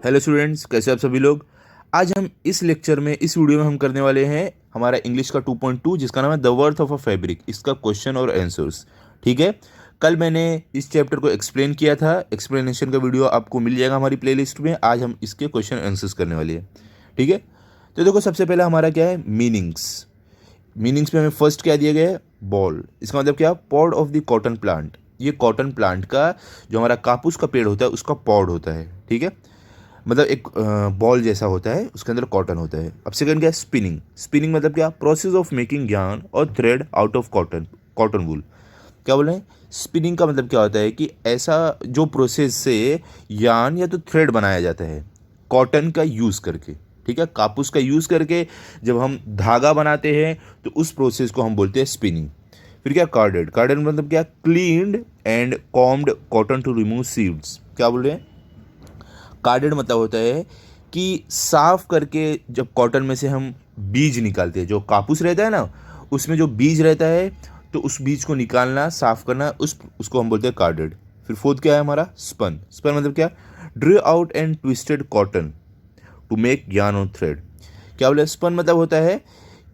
Hello students, कैसे आप सभी लोग। आज हम इस लेक्चर में इस वीडियो में हम करने वाले हैं हमारा इंग्लिश का 2.2 जिसका नाम है the worth of a fabric, इसका क्वेश्चन और आंसर्स। ठीक है, कल मैंने इस चैप्टर को एक्सप्लेन किया था, एक्सप्लेनेशन का वीडियो आपको मिल जाएगा हमारी प्लेलिस्ट में। आज हम इसके क्वेश्चन आंसर्स करने वाले हैं। ठीक है, तो देखो सबसे पहले हमारा क्या है, मीनिंग्स। मीनिंग्स में हमें फर्स्ट क्या दिया गया है, बॉल। इसका मतलब क्या, pod of the cotton plant. ये कॉटन प्लांट का जो हमारा कापूस का पेड़ होता है उसका पॉड होता है। ठीक है, मतलब एक बॉल जैसा होता है, उसके अंदर कॉटन होता है। अब सेकंड क्या है, स्पिनिंग। स्पिनिंग मतलब क्या, प्रोसेस ऑफ मेकिंग yarn और thread out of cotton, cotton wool. क्या बोल रहे हैं, स्पिनिंग का मतलब क्या होता है कि ऐसा जो प्रोसेस से यार्न या तो थ्रेड बनाया जाता है कॉटन का यूज़ करके। ठीक है, कापूस का यूज़ करके जब हम धागा बनाते हैं तो उस प्रोसेस को हम बोलते हैं स्पिनिंग। फिर क्या, कार्डेड। कार्डेड मतलब क्या, cleaned and combed cotton to remove seeds. क्या बोल रहे हैं, कार्डेड मतलब होता है कि साफ करके जब कॉटन में से हम बीज निकालते हैं, जो कापूस रहता है ना उसमें जो बीज रहता है, तो उस बीज को निकालना, साफ करना, उसको हम बोलते हैं कार्डेड। फिर फोर्थ क्या है हमारा, स्पन। स्पन मतलब क्या, drew out and twisted cotton to make yarn और थ्रेड। क्या बोले, स्पन मतलब होता है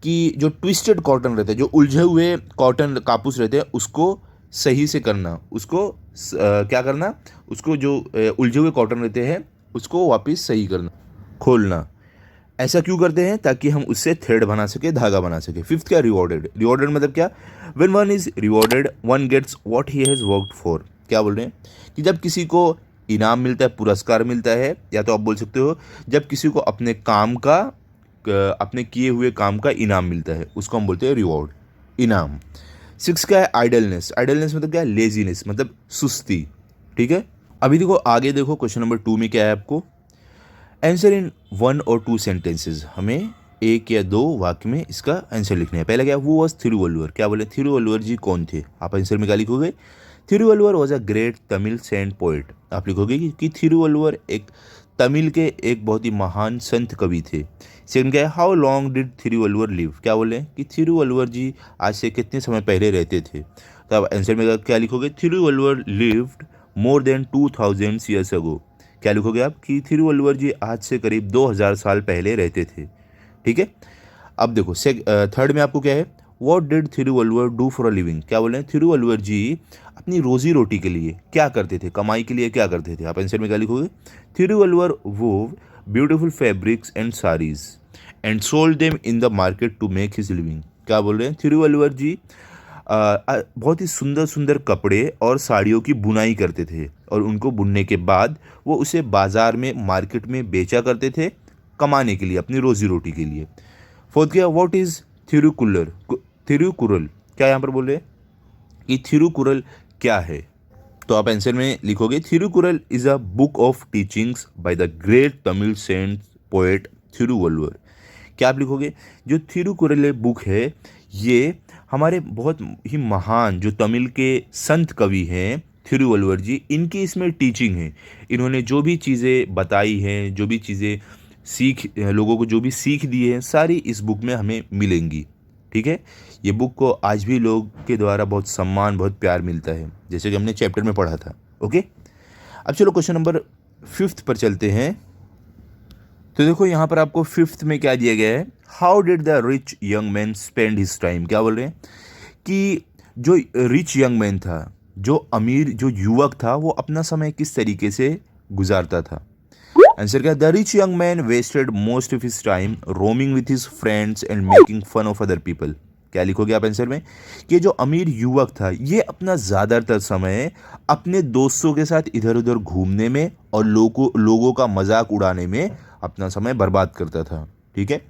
कि जो ट्विस्टेड कॉटन रहता है, जो उलझे हुए कॉटन कापूस रहते हैं उसको सही से करना, उसको क्या करना, उसको जो उलझे हुए कॉटन रहते हैं उसको वापस सही करना, खोलना। ऐसा क्यों करते हैं, ताकि हम उससे थ्रेड बना सके, धागा बना सके। फिफ्थ क्या, रिवॉर्डेड। रिवॉर्डेड मतलब क्या, when one is rewarded one gets what he has worked for. क्या बोल रहे हैं कि जब किसी को इनाम मिलता है, पुरस्कार मिलता है, या तो आप बोल सकते हो जब किसी को अपने काम का, अपने किए हुए काम का इनाम मिलता है, उसको हम बोलते हैं रिवॉर्ड, इनाम। सिक्स क्या है, आइडलनेस। आइडलनेस मतलब क्या है, लेजीनेस, मतलब सुस्ती। ठीक है, अभी देखो आगे देखो, क्वेश्चन नंबर 2 में क्या है आपको, आंसर इन 1 और 2 सेंटेंसेस। हमें एक या दो वाक्य में इसका आंसर लिखना है। पहला क्या, वो वॉज थिरुवल्लुवर। क्या बोले, थिरुवल्लुवर जी कौन थे। आप आंसर में क्या लिखोगे, Thiruvalluvar was a great Tamil saint poet. आप लिखोगे कि थिरुवल्लुवर एक तमिल के एक बहुत ही महान संत कवि थे। सेकंड क्या है, how long did Thiruvalluvar live. क्या बोले कि थिरुवल्लुवर जी आज से कितने समय पहले रहते थे। तो आप आंसर में क्या लिखोगे, Thiruvalluvar lived more than 2000 years ago. क्या लिखोगे आप कि थिरुवल्लुवर जी आज से करीब 2000 साल पहले रहते थे। ठीक है, अब देखो थर्ड में आपको क्या है, what did Thiruvalluvar do for a living. क्या बोल रहे हैं, थिरुवल्लुवर जी अपनी रोजी रोटी के लिए क्या करते थे, कमाई के लिए क्या करते थे। आप आंसर में क्या लिखोगे, Thiruvalluvar wove beautiful fabrics and saris and sold them in the market to make his living. क्या बोल रहे हैं, थिरुवल्लुवर जी बहुत ही सुंदर सुंदर कपड़े और साड़ियों की बुनाई करते थे, और उनको बुनने के बाद वो उसे बाज़ार में, मार्केट में बेचा करते थे, कमाने के लिए, अपनी रोज़ी रोटी के लिए। फोर्थ क्या, व्हाट इज़ थिरुकुलर, थिरुकुरल। क्या यहाँ पर बोल रहे हैं कि थिरुकुरल क्या है। तो आप आंसर में लिखोगे, Thirukkural is a book of teachings by the great Tamil saint poet Thiruvalluvar. क्या आप लिखोगे, जो थिरुकुरल बुक है ये हमारे बहुत ही महान जो तमिल के संत कवि हैं थिरुवल्लुवर जी, इनकी इसमें टीचिंग है। इन्होंने जो भी चीज़ें बताई हैं, जो भी चीज़ें सीख, लोगों को जो भी सीख दी है, सारी इस बुक में हमें मिलेंगी। ठीक है, ये बुक को आज भी लोग के द्वारा बहुत सम्मान, बहुत प्यार मिलता है, जैसे कि हमने चैप्टर में पढ़ा था। ओके, अब चलो क्वेश्चन नंबर 5 पर चलते हैं। तो देखो यहाँ पर आपको 5th में क्या दिया गया है, how did the rich young man spend his time. क्या बोल रहे हैं कि जो रिच यंग मैन था, जो अमीर, जो युवक था, वो अपना समय किस तरीके से गुजारता था। आंसर क्या, the rich young man wasted most of his time roaming with his friends and making fun of other people. क्या लिखोगे आप आंसर में कि जो अमीर युवक था ये अपना ज़्यादातर समय अपने दोस्तों के साथ इधर उधर घूमने में और लोगों का मजाक उड़ाने में अपना समय बर्बाद करता था। ठीक है,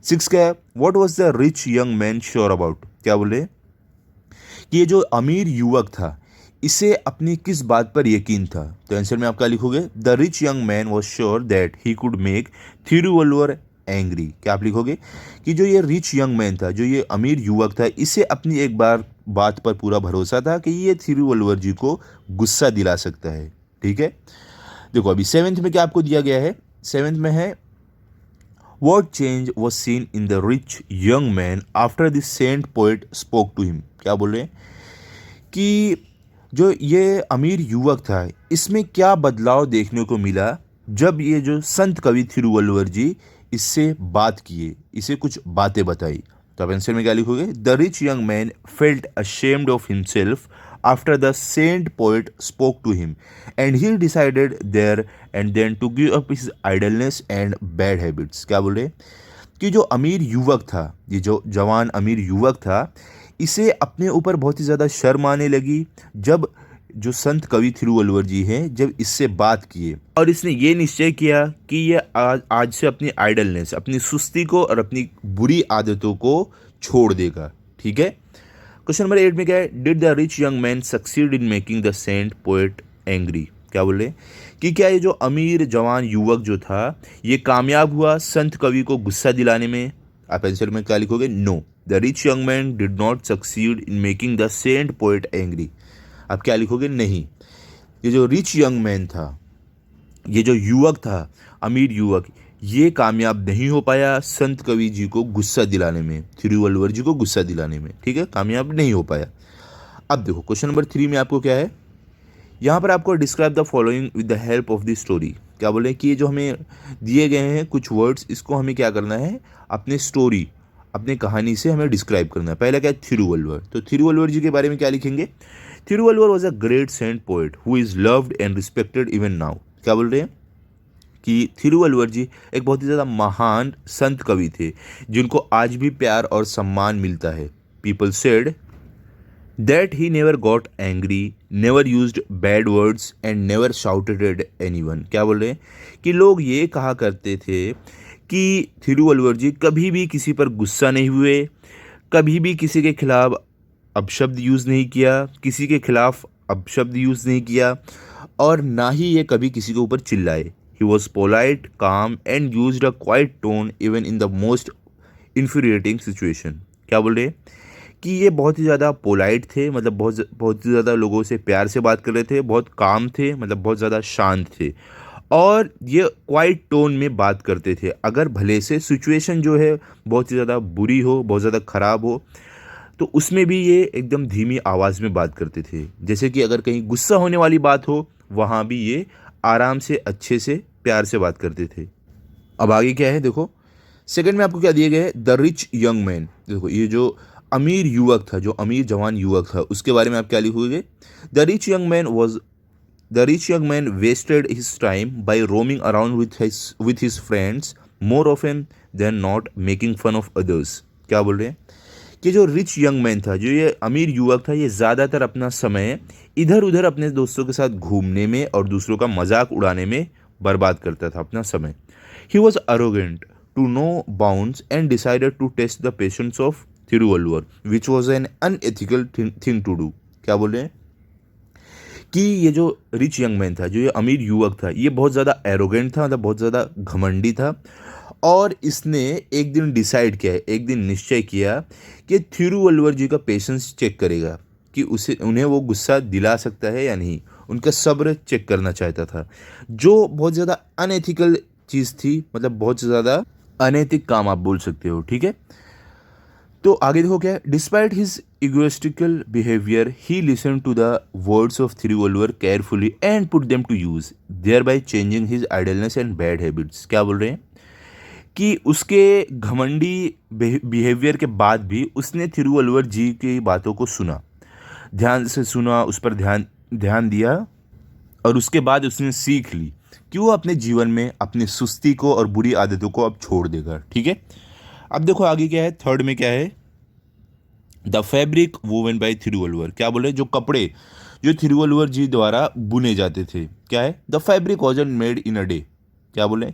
6 क्या है, what was the rich young man sure about. क्या बोले कि ये जो अमीर युवक था इसे अपनी किस बात पर यकीन था। तो आंसर में आप क्या लिखोगे, the rich young man was sure that he could make Thiruvalluvar angry. क्या आप लिखोगे कि जो ये रिच यंग मैन था, जो ये अमीर युवक था, इसे अपनी एक बार बात पर पूरा भरोसा था कि ये थिरुवल्लुवर जी को गुस्सा दिला सकता है। ठीक है, देखो अभी 7th में क्या आपको दिया गया है, 7th में है, What change was seen in the rich young man after the saint poet spoke to him। क्या बोल रहे हैं कि जो ये अमीर युवक था इसमें क्या बदलाव देखने को मिला जब ये जो संत कवि थिरुवल्लुवर जी इससे बात किए, इसे कुछ बातें बताई। तो आप आंसर में क्या लिखोगे? The rich young man felt ashamed of himself after the saint poet spoke to him and he decided there and then to give up his idleness and bad habits. क्या बोल रहे? कि जो अमीर युवक था, ये जो जवान अमीर युवक था, इसे अपने ऊपर बहुत ही ज़्यादा शर्म आने लगी जब जो संत कवि थिरुवल्लुवर जी हैं जब इससे बात किए, और इसने ये निश्चय किया कि ये आज से अपनी आइडलनेस, अपनी सुस्ती को और अपनी बुरी आदतों को छोड़ देगा। ठीक है। क्वेश्चन नंबर 8 में क्या है? Did the rich young man succeed in making the saint poet angry. क्या बोल रहे हैं? कि क्या ये जो अमीर जवान युवक जो था ये कामयाब हुआ संत कवि को गुस्सा दिलाने में? आप आंसर में क्या लिखोगे? No, the rich young man did not succeed in making the saint poet angry. आप क्या लिखोगे? नहीं, ये जो रिच यंग मैन था, ये जो युवक था, अमीर युवक, ये कामयाब नहीं हो पाया संत कवि जी को गुस्सा दिलाने में, थिरुवल्लुवर जी को गुस्सा दिलाने में। ठीक है, कामयाब नहीं हो पाया। अब देखो क्वेश्चन नंबर 3 में आपको क्या है? यहाँ पर आपको describe the following with the help of the story. क्या बोले? कि ये जो हमें दिए गए हैं कुछ वर्ड्स, इसको हमें क्या करना है? अपने स्टोरी, अपने कहानी से हमें डिस्क्राइब करना है। पहला क्या है? थिरुवल्लुवर। तो थिरुवल्लुवर जी के बारे में क्या लिखेंगे? Thiruvalluvar was a great saint poet who is loved and respected even now. क्या बोल रहे हैं? कि थिरुवल्लुवर जी एक बहुत ही ज़्यादा महान संत कवि थे जिनको आज भी प्यार और सम्मान मिलता है। People said that he never got angry, never used bad words and never shouted at anyone. क्या बोल रहे हैं? कि लोग ये कहा करते थे कि थिरुवल्लुवर जी कभी भी किसी पर गुस्सा नहीं हुए, कभी भी किसी के खिलाफ अपशब्द यूज़ नहीं किया, किसी के खिलाफ अपशब्द यूज़ नहीं किया, और ना ही ये कभी किसी के ऊपर चिल्लाए। He was polite, calm and used a quiet tone even in the most infuriating situation. क्या बोल रहे हैं? कि ये बहुत ही ज़्यादा पोलाइट थे, मतलब बहुत ही ज़्यादा लोगों से प्यार से बात कर रहे थे, बहुत काम थे, मतलब बहुत ज़्यादा शांत थे, और ये क्वाइट टोन में बात करते थे। अगर भले से सिचुएशन जो है बहुत ही ज़्यादा बुरी हो, बहुत ज़्यादा ख़राब हो, तो उसमें भी ये एकदम धीमी आवाज़ में बात करते थे। जैसे कि अगर कहीं गुस्सा होने वाली बात हो, वहाँ भी ये आराम से, अच्छे से, प्यार से बात करते थे। अब आगे क्या है देखो, सेकंड में आपको क्या दिए गए? The rich young man. देखो ये जो अमीर युवक था, जो अमीर जवान युवक था, उसके बारे में आप क्या लिखोगे? The rich young man was the rich young man wasted his time by roaming around with his friends more often than not making fun of others. क्या बोल रहे हैं? कि जो रिच यंग मैन था, जो ये अमीर युवक था, ये ज़्यादातर अपना समय इधर उधर अपने दोस्तों के साथ घूमने में और दूसरों का मजाक उड़ाने में बर्बाद करता था अपना समय। He was arrogant to no bounds and decided to test the patience of Thiruvalluvar which was an unethical thing to do. क्या बोल रहे हैं? कि ये जो रिच यंग मैन था, जो ये अमीर युवक था, ये बहुत ज़्यादा एरोगेंट था, मतलब बहुत ज़्यादा घमंडी था, और इसने एक दिन डिसाइड किया, एक दिन निश्चय किया कि थिरुवल्लुवर जी का पेशेंस चेक करेगा कि उन्हें वो गुस्सा दिला सकता है या नहीं। उनका सब्र चेक करना चाहता था, जो बहुत ज़्यादा अनएथिकल चीज़ थी, मतलब बहुत ज़्यादा अनैतिक काम आप बोल सकते हो। ठीक है। तो आगे देखो क्या है? Despite his egoistical behaviour he listen to the words of Thiruvalluvar carefully and put them to use thereby changing his idleness and bad habits. क्या बोल रहे हैं? कि उसके घमंडी बिहेवियर के बाद भी उसने थिरुवल्लुवर जी की बातों को सुना, ध्यान से सुना, उस पर ध्यान ध्यान दिया, और उसके बाद उसने सीख ली कि वो अपने जीवन में अपनी सुस्ती को और बुरी आदतों को अब छोड़ देगा। ठीक है। अब देखो आगे क्या है, थर्ड में क्या है? The fabric woven by Thiruvalluvar. क्या बोले? जो कपड़े जो थिरुवल्लुवर जी द्वारा बुने जाते थे, क्या है? The fabric वॉजन made in a day. क्या बोले?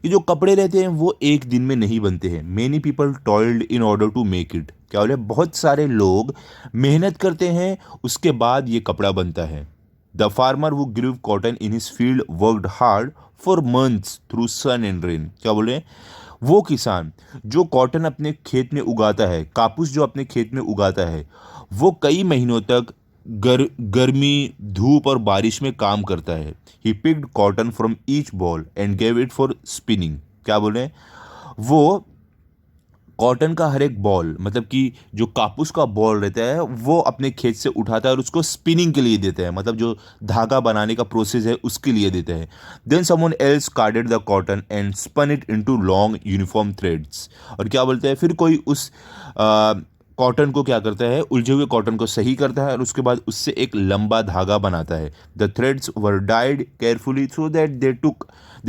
कि जो कपड़े रहते हैं वो एक दिन में नहीं बनते हैं। Many people toiled in order to make it. क्या बोले? बहुत सारे लोग मेहनत करते हैं, उसके बाद ये कपड़ा बनता है। The farmer who grew cotton in his field worked hard for months through sun and rain. क्या बोले? वो किसान जो कॉटन अपने खेत में उगाता है, कापूस जो अपने खेत में उगाता है, वो कई महीनों तक गर्मी, धूप और बारिश में काम करता है। He picked cotton from each ball and gave it for spinning. क्या बोले? वो कॉटन का हर एक बॉल मतलब कि जो कापूस का बॉल रहता है वो अपने खेत से उठाता है और उसको स्पिनिंग के लिए देता है, मतलब जो धागा बनाने का प्रोसेस है उसके लिए देता है। Then someone else carded the cotton and spun it into long uniform threads. और क्या बोलते हैं, फिर कोई उस कॉटन को क्या करता है, उलझे हुए कॉटन को सही करता है और उसके बाद उससे एक लंबा धागा बनाता है। The threads were died carefully so that they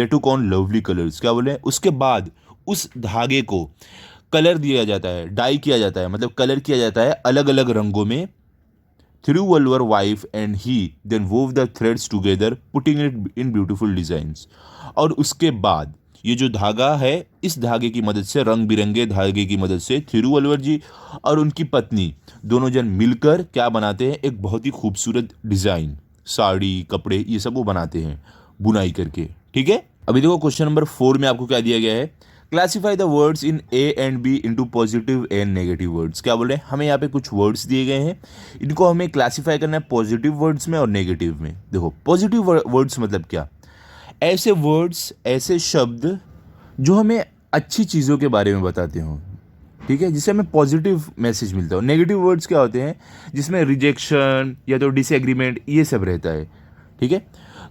took on lovely colours. क्या बोले, उसके बाद उस धागे को कलर दिया जाता है, डाई किया जाता है, मतलब कलर किया जाता है अलग अलग रंगों में। Thiruvalluvar wife and he then wove the threads together putting it in beautiful designs. और उसके बाद ये जो धागा है, इस धागे की मदद से, रंग बिरंगे धागे की मदद से थिरुवल्लुवर जी और उनकी पत्नी दोनों जन मिलकर क्या बनाते हैं, एक बहुत ही खूबसूरत डिज़ाइन, साड़ी, कपड़े, ये सब वो बनाते हैं बुनाई करके। ठीक है, अभी देखो क्वेश्चन नंबर 4 में आपको क्या दिया गया है, classify the words in A and B into positive and negative words. क्या बोल रहे हैं, हमें यहाँ पे कुछ वर्ड्स दिए गए हैं, इनको हमें क्लासीफाई करना है पॉजिटिव वर्ड्स में और नेगेटिव में। देखो पॉजिटिव वर्ड्स मतलब क्या, ऐसे वर्ड्स, ऐसे शब्द जो हमें अच्छी चीज़ों के बारे में बताते हों, ठीक है, जिससे हमें पॉजिटिव मैसेज मिलता हो। नेगेटिव वर्ड्स क्या होते हैं, जिसमें रिजेक्शन या तो डिसएग्रीमेंट ये सब रहता है। ठीक है,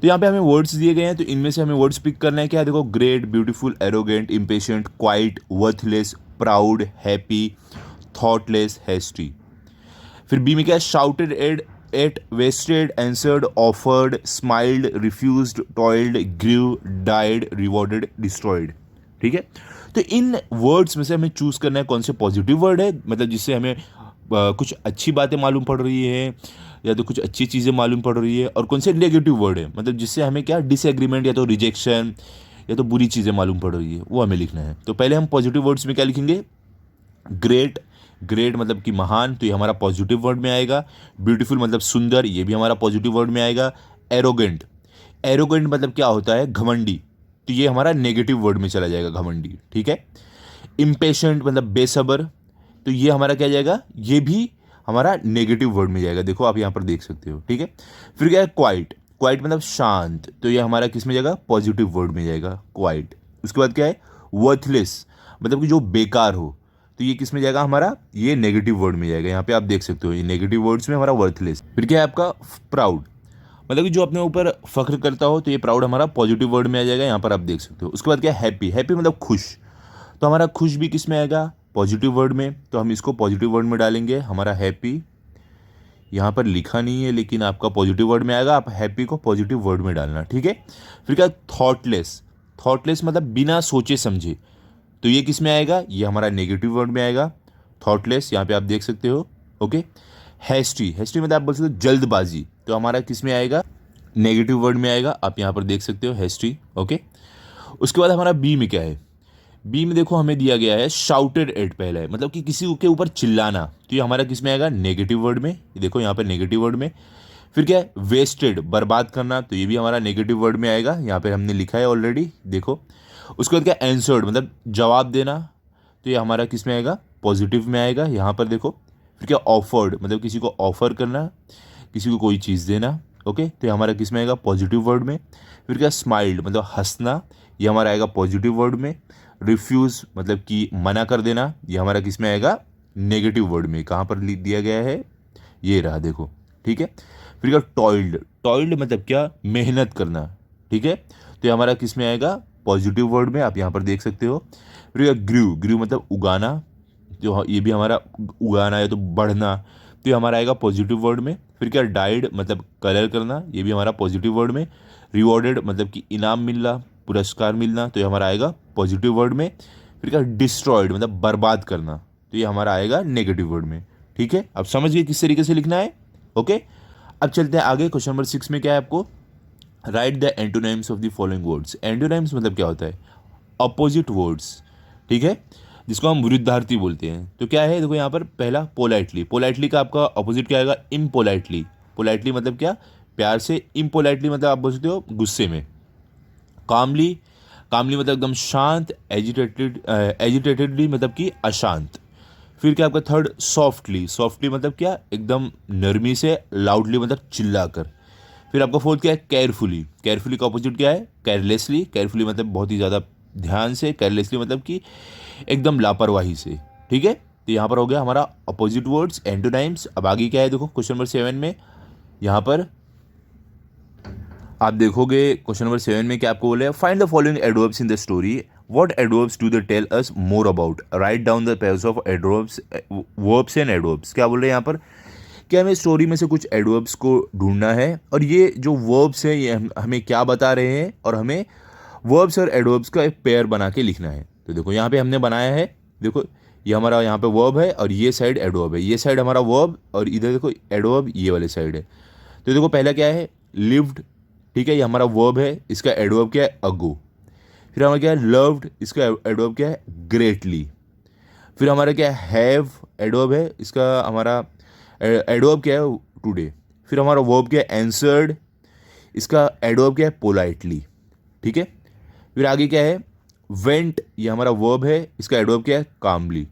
तो यहाँ पे हमें वर्ड्स दिए गए हैं, तो इनमें से हमें वर्ड्स पिक करना है। क्या, देखो, great, beautiful, arrogant, impatient, quiet, worthless, proud, happy, thoughtless, hasty. फिर बी में क्या है, shouted at wasted, answered, offered, smiled, refused, toiled, grew, died, rewarded, destroyed. ठीक है, तो इन वर्ड्स में से हमें चूज करना है कौन से पॉजिटिव वर्ड है, मतलब जिससे हमें कुछ अच्छी बातें मालूम पड़ रही है या तो कुछ अच्छी चीज़ें मालूम पड़ रही है, और कौन से नेगेटिव वर्ड है, मतलब जिससे हमें क्या डिसएग्रीमेंट या तो रिजेक्शन या तो बुरी चीज़ें मालूम पड़ रही है, वो हमें लिखना है। तो पहले हम पॉजिटिव वर्ड्स में क्या लिखेंगे, ग्रेट, ग्रेट मतलब कि महान, तो ये हमारा पॉजिटिव वर्ड में आएगा। ब्यूटीफुल मतलब सुंदर, ये भी हमारा पॉजिटिव वर्ड में आएगा। एरोगेंट, एरोगेंट मतलब क्या होता है, घमंडी, तो ये हमारा नेगेटिव वर्ड में चला जाएगा, घमंडी। ठीक है, इम्पेशेंट मतलब बेसब्र, तो ये हमारा क्या जाएगा, ये भी हमारा नेगेटिव वर्ड में जाएगा, देखो आप यहाँ पर देख सकते हो। ठीक है, फिर क्या है, क्वाइट, क्वाइट मतलब शांत, तो ये हमारा किस में जाएगा, पॉजिटिव वर्ड में जाएगा, क्वाइट। उसके बाद क्या है, वर्थलेस मतलब कि जो बेकार हो, तो ये किस में जाएगा हमारा, ये नेगेटिव वर्ड में जाएगा। यहाँ पे आप देख सकते हो ये नेगेटिव वर्ड्स में हमारा वर्थलेस। फिर क्या है आपका, प्राउड, मतलब कि जो अपने ऊपर फख्र करता हो, तो ये प्राउड हमारा पॉजिटिव वर्ड में आ जाएगा, यहाँ पर आप देख सकते हो। उसके बाद क्या है, हैप्पी, हैप्पी मतलब खुश, तो हमारा खुश भी किस में आएगा, पॉजिटिव वर्ड में, तो हम इसको पॉजिटिव वर्ड में डालेंगे, हमारा हैप्पी। यहाँ पर लिखा नहीं है लेकिन आपका पॉजिटिव वर्ड में आएगा, आप हैप्पी को पॉजिटिव वर्ड में डालना। ठीक है, फिर क्या, थॉटलेस, थॉटलेस मतलब बिना सोचे समझे, तो ये किस में आएगा, ये हमारा नेगेटिव वर्ड में आएगा, थॉटलेस, यहाँ पे आप देख सकते हो। ओके, हैस्टी, हैस्टी मतलब आप बोल सकते हो जल्दबाजी, तो हमारा किस में आएगा, नेगेटिव वर्ड में आएगा, आप यहाँ पर देख सकते हो हैस्टी। ओके, उसके बाद हमारा बी में क्या है, बी में देखो हमें दिया गया है शाउटेड एट, पहला है मतलब कि किसी के ऊपर चिल्लाना, तो ये हमारा किस में आएगा, नेगेटिव वर्ड में, देखो यहाँ पर नेगेटिव वर्ड में। फिर क्या है, वेस्टेड, बर्बाद करना, तो ये भी हमारा नेगेटिव वर्ड में आएगा, यहाँ पे हमने लिखा है ऑलरेडी, देखो। उसके बाद क्या, एंसर्ड मतलब जवाब देना, तो ये हमारा किस में आएगा, पॉजिटिव में आएगा, यहाँ पर देखो। फिर क्या, ऑफर्ड मतलब किसी को ऑफर करना, किसी को कोई चीज़ देना। ओके, तो ये हमारा किस में आएगा, पॉजिटिव वर्ड में। फिर क्या, स्माइल्ड मतलब हंसना, ये हमारा आएगा पॉजिटिव वर्ड में। रिफ्यूज़ मतलब कि मना कर देना, ये हमारा किस में आएगा, नेगेटिव वर्ड में। कहाँ पर दिया गया है, ये रहा देखो। ठीक है, फिर क्या, टॉयल्ड, टॉयल्ड मतलब क्या, मेहनत करना। ठीक है, तो ये हमारा किस में आएगा, पॉजिटिव वर्ड में, आप यहाँ पर देख सकते हो। फिर क्या, ग्रू, ग्रू मतलब उगाना, जो ये भी हमारा उगाना है तो बढ़ना, तो ये हमारा आएगा पॉजिटिव वर्ड में। फिर क्या, डाइड मतलब कलर करना, ये भी हमारा पॉजिटिव वर्ड में। रिवॉर्डेड मतलब कि इनाम मिलना, पुरस्कार मिलना, तो ये हमारा आएगा पॉजिटिव वर्ड में। फिर क्या, डिस्ट्रॉयड मतलब बर्बाद करना, तो ये हमारा आएगा नेगेटिव वर्ड में। ठीक है, अब समझ गए किस तरीके से लिखना है। ओके, अब चलते हैं आगे। क्वेश्चन नंबर 6 में क्या है आपको, right the antonyms of the following words. Antonyms मतलब क्या होता है, अपोजिट वर्ड्स। ठीक है, जिसको हम विरुद्धार्थी बोलते हैं। तो क्या है, देखो यहाँ पर पहला पोलाइटली, पोलाइटली का आपका अपोजिट क्या आएगा, इम्पोलाइटली। पोलाइटली मतलब क्या, प्यार से। इम्पोलाइटली मतलब आप बोल सकते हो गुस्से में। कामली, कामली मतलब एकदम शांत। एजिटेटेडली मतलब कि अशांत। फिर क्या आपका थर्ड, सॉफ्टली, सॉफ्टली मतलब क्या, एकदम नरमी से। लाउडली मतलब चिल्ला कर। फिर आपका फोर्थ क्या है, केयरफुली, केयरफुली का अपोजिट क्या है, केयरलेसली। केयरफुली मतलब बहुत ही ज़्यादा ध्यान से, केयरलेसली मतलब कि एकदम लापरवाही से। ठीक है, तो यहाँ पर हो गया हमारा अपोजिट वर्ड्स, एंटोनाइम्स। अब आगे क्या है देखो क्वेश्चन नंबर 7 में, यहाँ पर आप देखोगे क्वेश्चन नंबर 7 में क्या आपको बोले, find the following adverbs in the story, what adverbs do they tell us more about, write down the pairs of adverbs, verbs and adverbs. क्या बोल रहे हैं यहाँ पर कि हमें स्टोरी में से कुछ एडवर्ब्स को ढूंढना है और ये जो वर्ब्स हैं ये हमें क्या बता रहे हैं, और हमें वर्ब्स और एडवर्ब्स का एक पेयर बना के लिखना है। तो देखो यहाँ पे हमने बनाया है, देखो ये हमारा यहाँ पे वर्ब है और ये साइड एडवर्ब है, ये साइड हमारा वर्ब और इधर देखो एडवर्ब ये वाले साइड है। तो देखो पहला क्या है, लिव्ड, ठीक है, ये हमारा वर्ब है, इसका एडवर्ब क्या है, अगो। फिर हमारा क्या है, लव्ड, इसका एडवर्ब क्या है, ग्रेटली। फिर हमारा क्या है, हैव एडवर्ब है, इसका हमारा एडवर्ब क्या है, टुडे। फिर हमारा वर्ब क्या है, एंसर्ड, इसका एडवर्ब क्या है, पोलाइटली, ठीक है। फिर आगे क्या है, वेंट, ये हमारा वर्ब है, इसका एडवर्ब क्या है, कामली।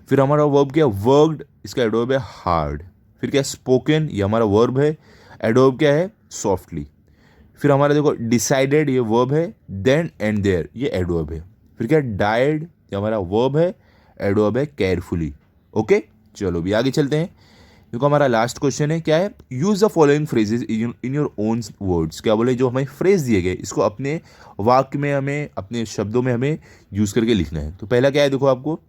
फिर हमारा वर्ब क्या है, वर्कड, इसका एडवर्ब है, हार्ड। फिर क्या है, स्पोकन, ये हमारा वर्ब है, एडवर्ब क्या है, सॉफ्टली। फिर हमारा देखो डिसाइडेड, ये वर्ब है, देन एंड देयर, ये एडवर्ब है। फिर क्या है, डाइड, ये हमारा वर्ब है, एडवर्ब है, केयरफुली। ओके, चलो भी आगे चलते हैं। देखो हमारा लास्ट क्वेश्चन है, क्या है, use the following phrases in your own words. क्या बोले, जो हमें फ्रेज दिए गए इसको अपने वाक्य में, हमें अपने शब्दों में हमें यूज करके लिखना है। तो पहला क्या है, देखो आपको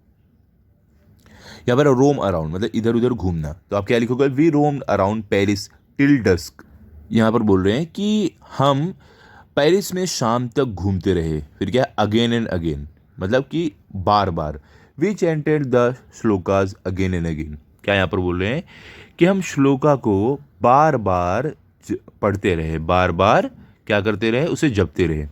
यहाँ पर रोम अराउंड मतलब इधर उधर घूमना, तो आप क्या लिखोगे, we roamed around Paris till dusk. यहाँ पर बोल रहे हैं कि हम पेरिस में शाम तक घूमते रहे। फिर क्या है, अगेन एंड अगेन, मतलब कि बार बार। We chanted the shlokas again and again. क्या यहाँ पर बोल रहे हैं कि हम श्लोका को बार बार पढ़ते रहे, बार बार क्या करते रहे, उसे जपते रहे।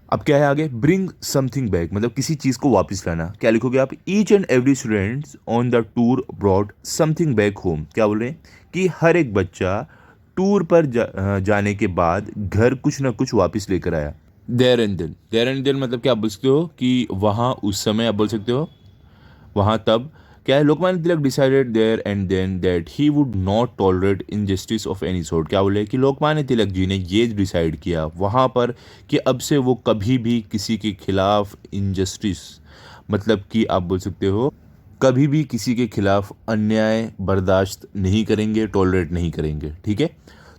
अब क्या है आगे, ब्रिंग समथिंग बैक, मतलब किसी चीज़ को वापस लाना। क्या लिखोगे आप, each and every students on the tour brought something back home. क्या बोल रहे हैं कि हर एक बच्चा टूर पर जाने के बाद घर कुछ ना कुछ वापस लेकर आया। There and then, there and then मतलब क्या आप बोल सकते हो कि वहाँ उस समय, आप बोल सकते हो वहाँ तब। क्या है, Lokmanya Tilak decided there and then that he would not tolerate injustice of any sort. क्या बोले कि लोकमान्य तिलक जी ने ये डिसाइड किया वहाँ पर कि अब से वो कभी भी किसी के खिलाफ इनजस्टिस, मतलब कि आप बोल सकते हो कभी भी किसी के खिलाफ अन्याय बर्दाश्त नहीं करेंगे, टॉलरेट नहीं करेंगे, ठीक है।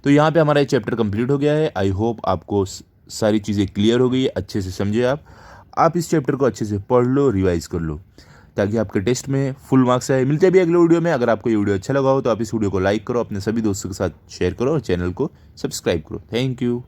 तो यहाँ पे हमारा ये चैप्टर कंप्लीट हो गया है। आई होप आपको सारी चीज़ें क्लियर हो गई है, अच्छे से समझे आप इस चैप्टर को अच्छे से पढ़ लो, रिवाइज कर लो, ताकि आपके टेस्ट में फुल मार्क्स आए। मिलते हैं भी अगले वीडियो में। अगर आपको ये वीडियो अच्छा लगा हो तो आप इस वीडियो को लाइक करो, अपने सभी दोस्तों के साथ शेयर करो और चैनल को सब्सक्राइब करो। Thank you.